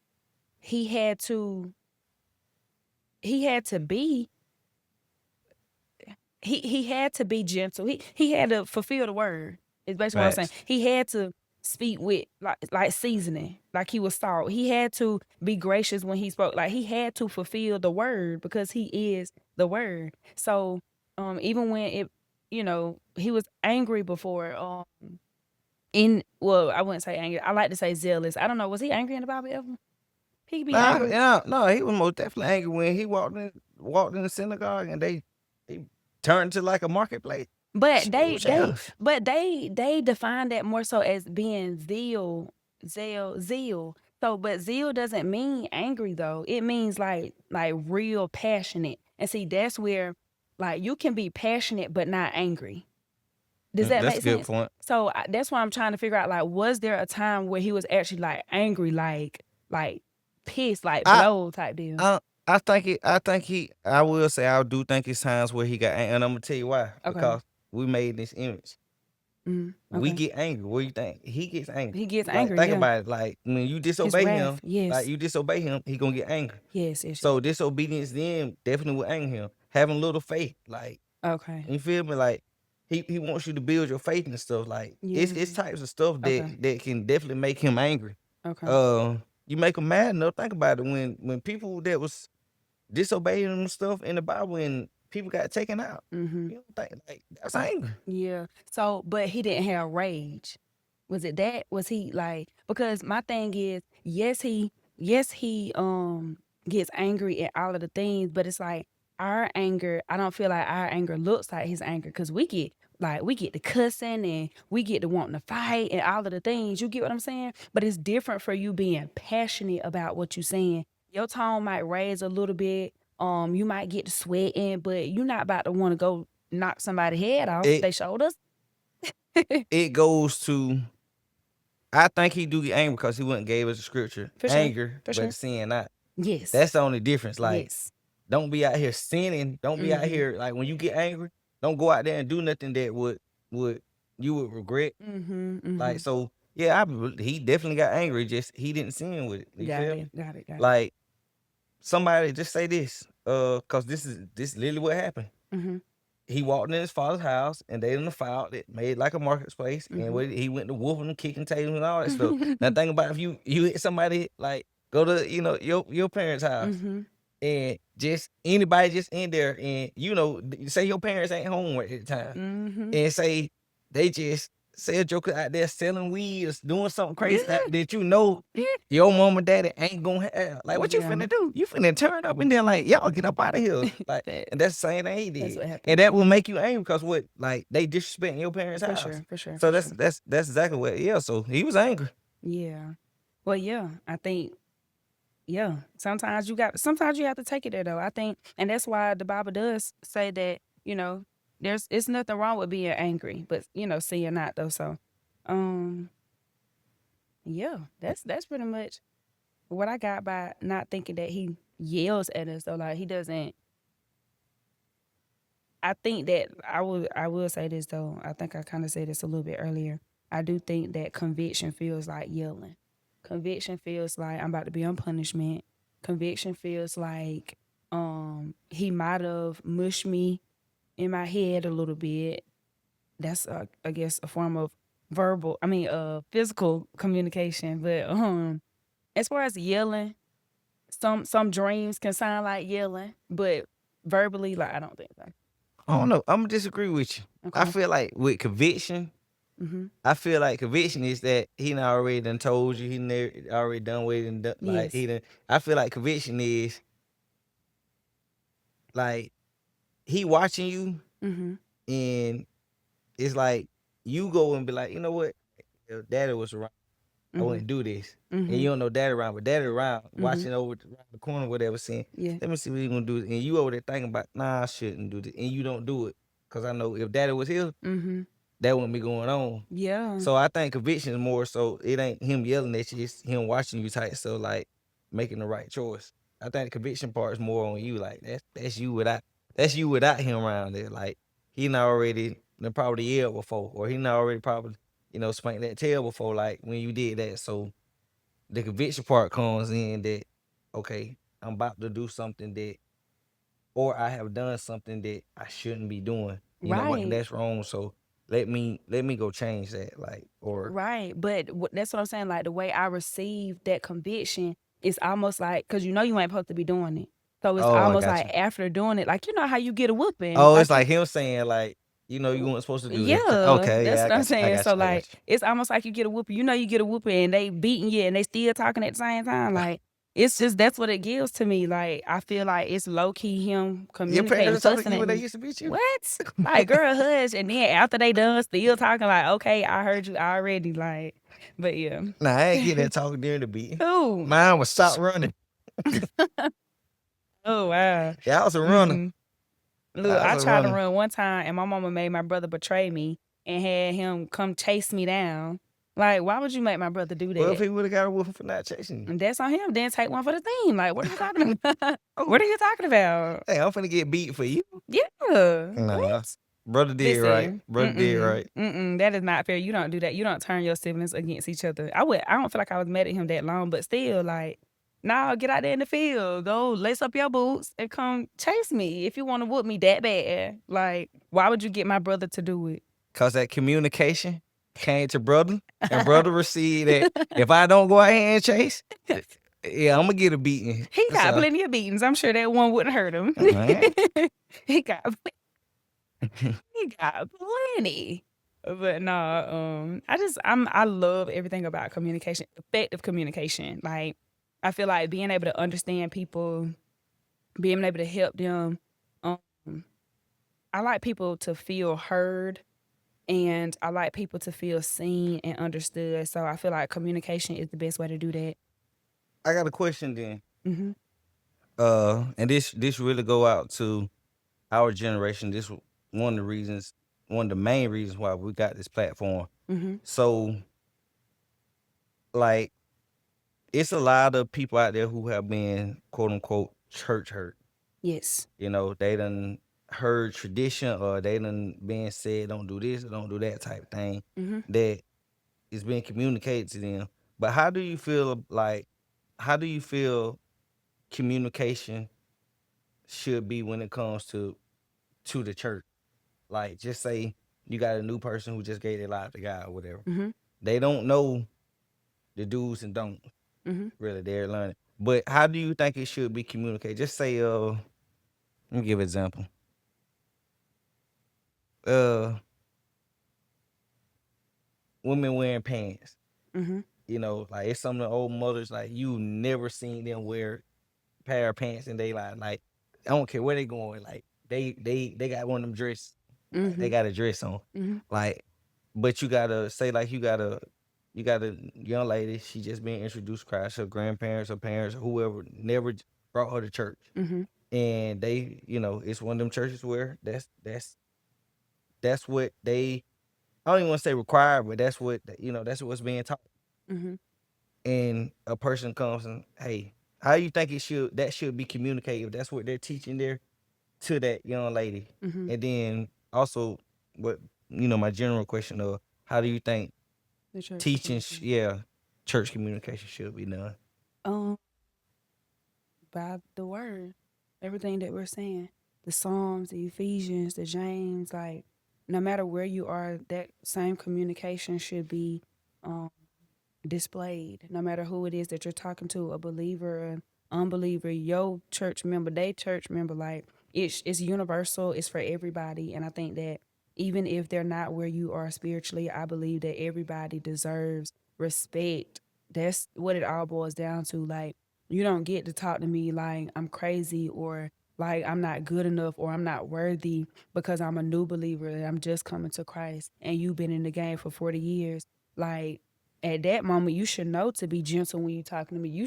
he had to be he had to be gentle. He had to fulfill the word. Is basically what I'm saying. Facts. He had to speak with like seasoning, like he was salt. He had to be gracious when he spoke. Like he had to fulfill the word because he is the word. So even when he was angry before, I wouldn't say angry. I like to say zealous. I don't know, was he angry in the Bible ever? He could be Nah, angry. yeah, no, he was most definitely angry when he walked in the synagogue and they turned to like a marketplace. But Shoot, shells. they define that more so as being zeal. So, but zeal doesn't mean angry though. It means like real passionate. And see, that's where like you can be passionate but not angry. Does that That's make a good sense? point. So that's why I'm trying to figure out like, was there a time where he was actually like angry, like pissed, like I blow type deal? I will say I do think it's times where he got angry, and I'm gonna tell you why. Okay. Because we made this image. We Okay. get angry. What do you think? He gets angry. He gets Like, angry. think Yeah. about it. Like when you His disobey him, wrath. Yes. like you disobey him, he gonna get angry. Yes. So disobedience then definitely will anger him. Having little faith, like Okay. you feel me? Like he wants you to build your faith and stuff. Like Yeah. it's types of stuff Okay. that can definitely make him angry. Okay. You make him mad enough. Think about it. When people that was disobeying him and stuff in the Bible and people got taken out, Mm-hmm. you don't think like that's anger. Yeah. So, but he didn't have rage. Was it that? Was he like? Because my thing is, yes, he gets angry at all of the things, but it's like our anger. I don't feel like our anger looks like his anger because we get the cussing and we get to wanting to fight and all of the things. You get what I'm saying? But it's different for you being passionate about what you're saying. Your tone might raise a little bit. You might get to sweating, but you're not about to want to go knock somebody's head off It- their shoulders. It goes to. I think he do get angry because he wouldn't gave us the scripture. For sure. Anger, For but sure. sin not. Yes. That's the only difference. Like, yes. don't be out here sinning. Don't be out Mhm. here like when you get angry. Don't go out there and do nothing that would you would regret. Mm-hmm. Like so, yeah, he definitely got angry. Just he didn't sin with it. You Got feel me? it. Got it. Got it. Like somebody just say this, cause this is literally what happened. Mm-hmm. He walked in his father's house and they in the file that made like a marketplace, and he went to whooping and kicking tables and all that stuff. Now think about if you hit somebody, like go to your parents' house Mm-hmm. and just anybody just in there and say your parents ain't home at the time Mm-hmm. and say they just say a joker out there selling weed or doing something crazy that your mom and daddy ain't gonna have. Like, what you Yeah. finna do? You finna turn up and then like, y'all get up out of here. Like, That- and that's the same thing he That's did. what happened. And that will make you angry because what? Like, they disrespecting your parents' For house. sure. For sure. So for that's sure. exactly what. Yeah. So he was angry. Yeah. Well, yeah. I think. Yeah. Sometimes you have to take it there though. I think, and that's why the Bible does say that it's nothing wrong with being angry, but sin not though. So, yeah, that's pretty much what I got by not thinking that he yells at us though. Like he doesn't. I think that I will say this though. I think I kind of said this a little bit earlier. I do think that conviction feels like yelling. Conviction feels like I'm about to be on punishment. Conviction feels like he might have mushed me in my head a little bit. That's I guess a form of physical communication. But as far as yelling, some dreams can sound like yelling, but verbally, like I don't think so. I don't know. I'm gonna disagree with you. I Okay. feel like with conviction, Mm-hmm. I feel like conviction is that he done already done told you, he already done what he done done. Like Yes. I feel like conviction is like he watching you Mm-hmm. and it's like you go and be like, you know what? If daddy was around, I Mm-hmm. wouldn't do this. Mm-hmm. And you don't know daddy around, but daddy around, Mhm. watching around the corner, whatever, saying, Yeah. let me see what he gonna do. And you over there thinking about, nah, I shouldn't do this. And you don't do it. Cause I know if daddy was here, Mm-hmm. that wouldn't be going on. Yeah. So I think conviction is more so it ain't him yelling at you, it's him watching you type, so like making the right choice. I think the conviction part is more on you, like that's you without that's you without him around there. Like he not already done probably yelled before, or he not already probably spanked that tail before. Like when you did that, so the conviction part comes in that okay, I'm about to do something that, or I have done something that I shouldn't be doing. You know what? Right. That's wrong. So let me go change that. Like or Right. But that's what I'm saying. Like the way I received that conviction, it's almost like, because you ain't supposed to be doing it. So it's oh, I almost got like you. after doing it, like, how you get a whooping. Oh, Like it's like him saying like you weren't supposed to do that. yeah, Okay, that's yeah, I what I'm got you. I saying. got So you. I like got you. it's almost like you get a whooping. You get a whooping and they beating you and they still talking at the same time. Like it's just that's what it gives to me. Like I feel like it's low key him Your communicating, parents talking to fussing you at when they me. used to beat you? What? Like girl, hush. And then after they done, still talking like, okay, I heard you already. Like, but yeah. Nah, I ain't getting that talking during the beating. Ooh. Mine was stop running. Oh wow. Yeah, I was a runner. Mm-mm. Look, I I was a tried to runner. run one time and my mama made my brother betray me and had him come chase me down. Like, why would you make my brother do Well, if that? he would have got a whooping for not chasing you. And that's on him. Then take one for the team. Like, what are you talking about? Oh, What are you talking about? hey, I'm finna get beat for you. Yeah. Nah, What? brother did right. Listen, Brother did right. that is not fair. You don't do that. You don't turn your siblings against each other. I don't feel like I was mad at him that long, but still, like, no, get out there in the field. Go lace up your boots and come chase me if you want to whoop me that bad. Like, why would you get my brother to do it? Cause that communication came to brother, and brother received that if I don't go out here and chase, yeah, I'm gonna get a beating. He got So, plenty of beatings. I'm sure that one wouldn't hurt him. man. he got plenty. But no, I love everything about communication, effective communication. Like I feel like being able to understand people, being able to help them. I like people to feel heard and I like people to feel seen and understood. So I feel like communication is the best way to do that. I got a question then. Mm-hmm. And this really go out to our generation. This one of the main reasons why we got this platform. Mm-hmm. So, like, it's a lot of people out there who have been quote unquote church hurt. Yes. They done heard tradition or they done been said don't do this or don't do that type thing Mm-hmm. that is being communicated to them. But how do you feel communication should be when it comes to the church? Like, just say you got a new person who just gave their life to God or whatever. Mm-hmm. They don't know the do's and don'ts. Mm-hmm. Really, they're learning. But how do you think it should be communicated? Just say, let me give an example. Women wearing pants. Mm-hmm. Like it's some of the old mothers, like you never seen them wear a pair of pants in their life. Like, I don't care where they going. Like they got one of them dress. Mm-hmm. Like, they got a dress on. Mm-hmm. Like, but you gotta say like you got a young lady. She just being introduced to Christ. Her grandparents, her parents, whoever never brought her to church. Mm-hmm. And they, it's one of them churches where that's what they. I don't even want to say required, but that's what that's what's being taught. Mm-hmm. And a person comes and, hey, how you think that should be communicated? If that's what they're teaching there to that young lady. Mm-hmm. And then also, what my general question of how do you think The church teaching, communication. church communication should be done? By the word, everything that we're saying, the Psalms, the Ephesians, the James, like no matter where you are, that same communication should be displayed. No matter who it is that you're talking to, a believer, an unbeliever, your church member, they church member, like it's universal. It's for everybody, and I think that even if they're not where you are spiritually, I believe that everybody deserves respect. That's what it all boils down to. Like, you don't get to talk to me like I'm crazy or like I'm not good enough or I'm not worthy because I'm a new believer and I'm just coming to Christ and you've been in the game for 40 years. Like, at that moment, you should know to be gentle when you're talking to me. You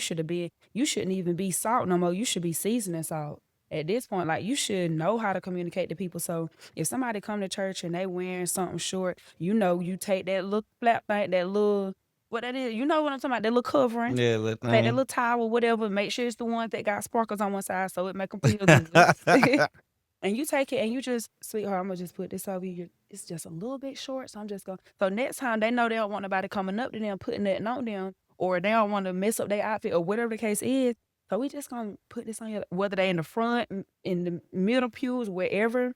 shouldn't even be salt no more. You should be seasoning salt. At this point, like, you should know how to communicate to people. So if somebody come to church and they wearing something short, you take that little flap thing, that little, what that is, you know what I'm talking about, that little covering. Yeah, Take that little towel, whatever. Make sure it's the one that got sparkles on one side so it make them feel good. And you take it and you just, sweetheart, I'm gonna just put this over you. It's just a little bit short, so I'm just going. So next time they know they don't want nobody coming up to them putting that on them, or they don't want to mess up their outfit, or whatever the case is. So we just gonna put this on your, whether they in the front, in the middle pews, wherever,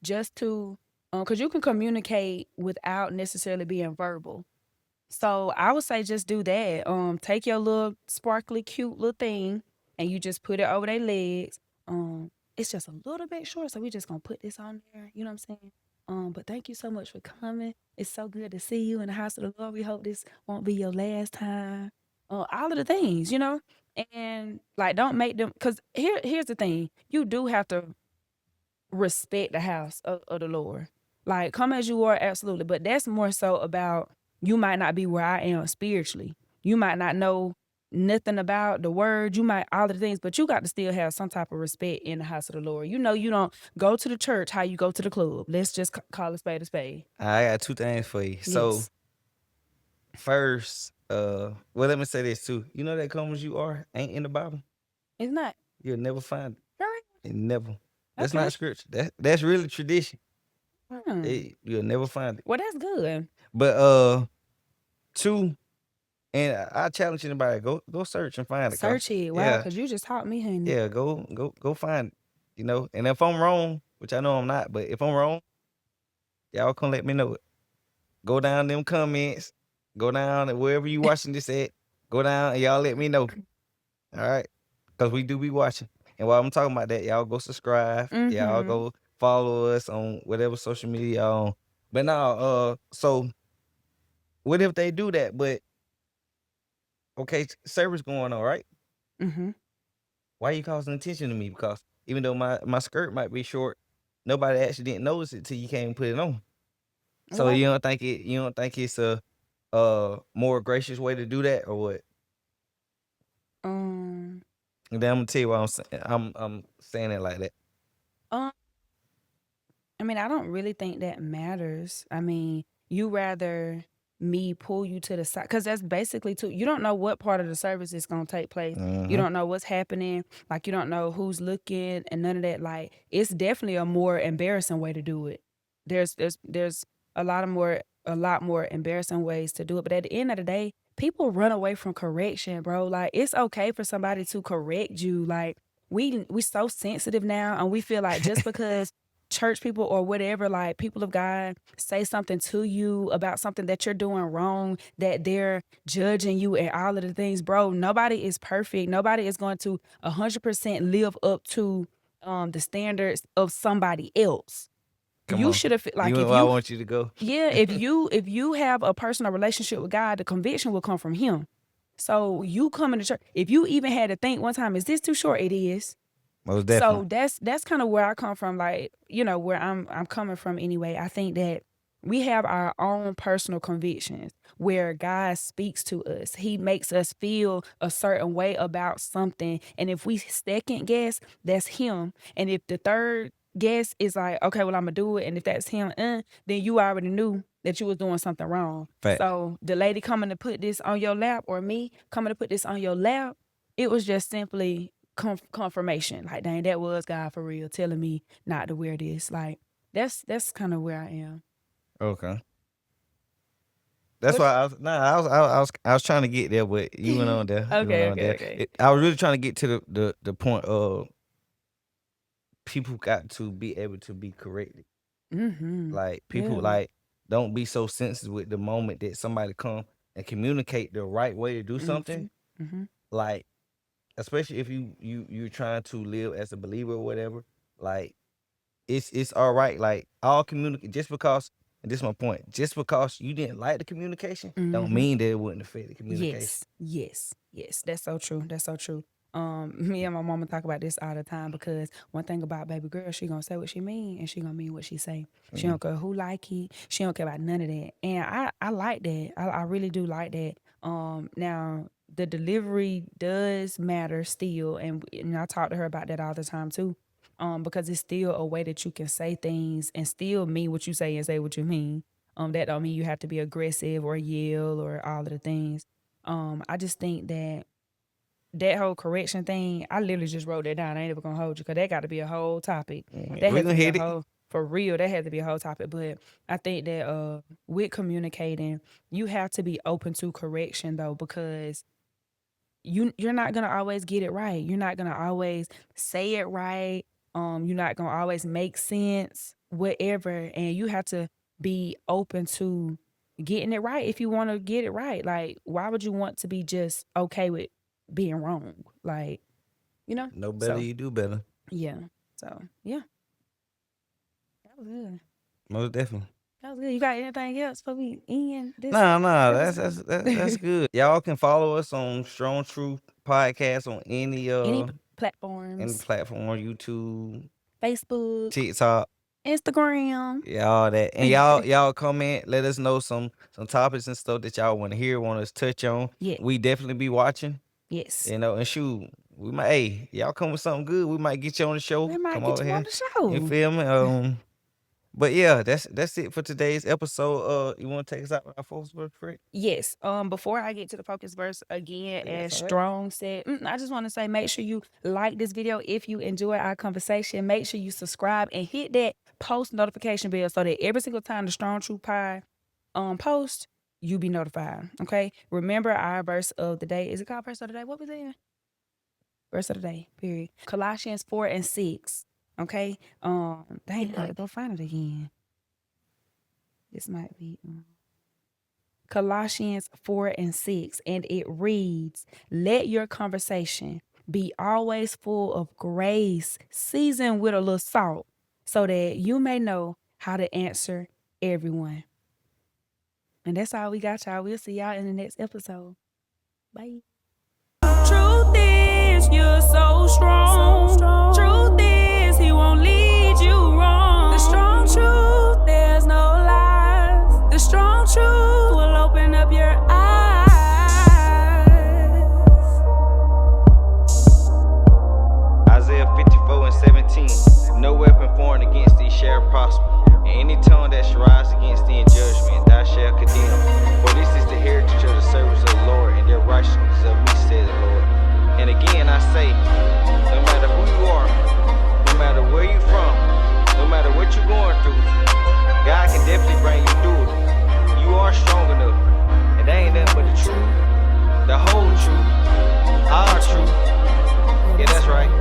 just to, because you can communicate without necessarily being verbal. So I would say just do that. Take your little sparkly, cute little thing, and you just put it over their legs. It's just a little bit short, so we just gonna put this on there. You know what I'm saying? But thank you so much for coming. It's so good to see you in the house of the Lord. We hope this won't be your last time. All of the things, you know, and like don't make them. Cause here's the thing: you do have to respect the house of the Lord. Like, come as you are, absolutely. But that's more so about, you might not be where I am spiritually. You might not know nothing about the word. You might, all of the things, but you got to still have some type of respect in the house of the Lord. You know, you don't go to the church how you go to the club. Let's just call a spade a spade. I got 2 things for you. So Yes. first, well, let me say this too. You know that "come as you are" ain't in the Bible. It's not. You'll never find it. Right. It never. That's Okay. not scripture. That's really tradition. Hmm. You'll never find it. Well, that's good. But 2, and I challenge anybody, go search and find it. Search it. Wow, Yeah, because you just taught me, honey. yeah, go find it. You know, and if I'm wrong, which I know I'm not, but if I'm wrong, y'all come let me know it. Go down them comments, go down and wherever you watching this at, go down and y'all let me know. All right, because we do be watching. And while I'm talking about that, y'all go subscribe. Y'all Mm-hmm. go follow us on whatever social media y'all on. But now, so what if they do that? But okay, service going on, right? Mm-hmm. Why you causing attention to me? Because even though my skirt might be short, nobody actually didn't notice it till you came and put it on. So Well, you don't think it's a more gracious way to do that or what? um, And then I'm gonna tell you why I'm saying it like that. um, I mean, I don't really think that matters. I mean, you rather me pull you to the side, because that's basically too. You don't know what part of the service is gonna take place. You Mm-hmm. don't know what's happening. Like, you don't know who's looking and none of that. Like, it's definitely a more embarrassing way to do it. There's a lot more embarrassing ways to do it. But at the end of the day, people run away from correction, bro. Like, it's okay for somebody to correct you. Like, we so sensitive now, and we feel like just because church people or whatever, like people of God, say something to you about something that you're doing wrong, that they're judging you and all of the things, bro. Nobody is perfect. Nobody is going to 100% live up to the standards of somebody else. Come You on, should have, you like, went if where I you, want you to go. yeah, if you have a personal relationship with God, the conviction will come from Him. So you come into church. If you even had to think one time, is this too short? It is. Most So definitely. that's kind of where I come from, like, you know, where I'm coming from anyway. I think that we have our own personal convictions where God speaks to us. He makes us feel a certain way about something. And if we second guess, that's Him. And if the third guess is like, okay, well, I'm gonna do it, and if that's Him, then you already knew that you was doing something wrong. Fact. So the lady coming to put this on your lap, or me coming to put this on your lap, it was just simply confirmation. Like, dang, that was God for real telling me not to wear this. Like, that's kind of where I am. Okay. That's What? why I was trying to get there, but you went on there. You went Okay, on there. okay. I was really trying to get to the point of people got to be able to be corrected. Mm-hmm. Like people Yeah. like don't be so sensitive with the moment that somebody come and communicate the right way to do something. Mm-hmm. Like especially if you're trying to live as a believer or whatever. Like it's all right. Like all communicate just because. And this is my point. Just because you didn't like the communication, don't Mm-hmm. mean that it wouldn't affect the communication. Yes. That's so true. That's so true. Me and my mama talk about this all the time, because one thing about baby girl, she gonna say what she mean, and she gonna mean what she say. She don't care who like it. She don't care about none of that. And I like that. I really do like that. Now the delivery does matter still, and I talk to her about that all the time too. Because it's still a way that you can say things and still mean what you say and say what you mean. That don't mean you have to be aggressive or yell or all of the things. I just think that that whole correction thing, I literally just wrote that down. I ain't ever gonna hold you because that got to be a whole topic. That We has gonna to be hit a it. whole, for real, that has to be a whole topic. But I think that with communicating, you have to be open to correction though, because you're not gonna always get it right. You're not gonna always say it right. You're not gonna always make sense, whatever. And you have to be open to getting it right if you want to get it right. Like, why would you want to be just okay with being wrong? Like, you know? No better, So you do better. yeah. So yeah. That was good. Most definitely. That was good. You got anything else for me in this Nah, episode? that's good. Y'all can follow us on Strong Truth Podcast on any Any any platforms, platform, YouTube, Facebook, TikTok, Instagram. yeah, all that. And y'all comment, let us know some topics and stuff that y'all want to hear, want us to touch on. Yeah. We definitely be watching, Yes. you know, and shoot, we might, hey, y'all come with something good, we might get you on the show. We might Come get over you here. on the show. You feel me? But yeah, that's it for today's episode. You want to take us out with our focus verse, Fred? Yes. Before I get to the focus verse again, as That's all right. Strong said, I just want to say, make sure you like this video if you enjoy our conversation. Make sure you subscribe and hit that post notification bell so that every single time the Strong Truth Pie post, you be notified. Okay. Remember our verse of the day. Is it called verse of the day? What was it? Verse of the day. Period. Colossians 4:6. Okay. Dang, I gotta go find it again. This might be Colossians 4:6, and it reads, "Let your conversation be always full of grace, seasoned with a little salt, so that you may know how to answer everyone." And that's all we got, y'all. We'll see y'all in the next episode. Bye. Truth is, you're so strong. Truth is, he won't lead you wrong. The strong truth, there's no lies. The strong truth will open up your eyes. Isaiah 54:17. No weapon formed against thee shall prosper. And any tongue that shall rise against thee in judgment, thou shalt condemn. For this is the heritage of the servants of the Lord, and their righteousness of me, said the Lord. And again I say, no matter who you are, no matter where you're from, no matter what you're going through, God can definitely bring you through it. You are strong enough. And that ain't nothing but the truth. The whole truth. Our truth. Yeah, that's right.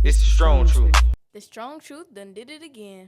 It's the strong truth. The Strong Truth done did it again.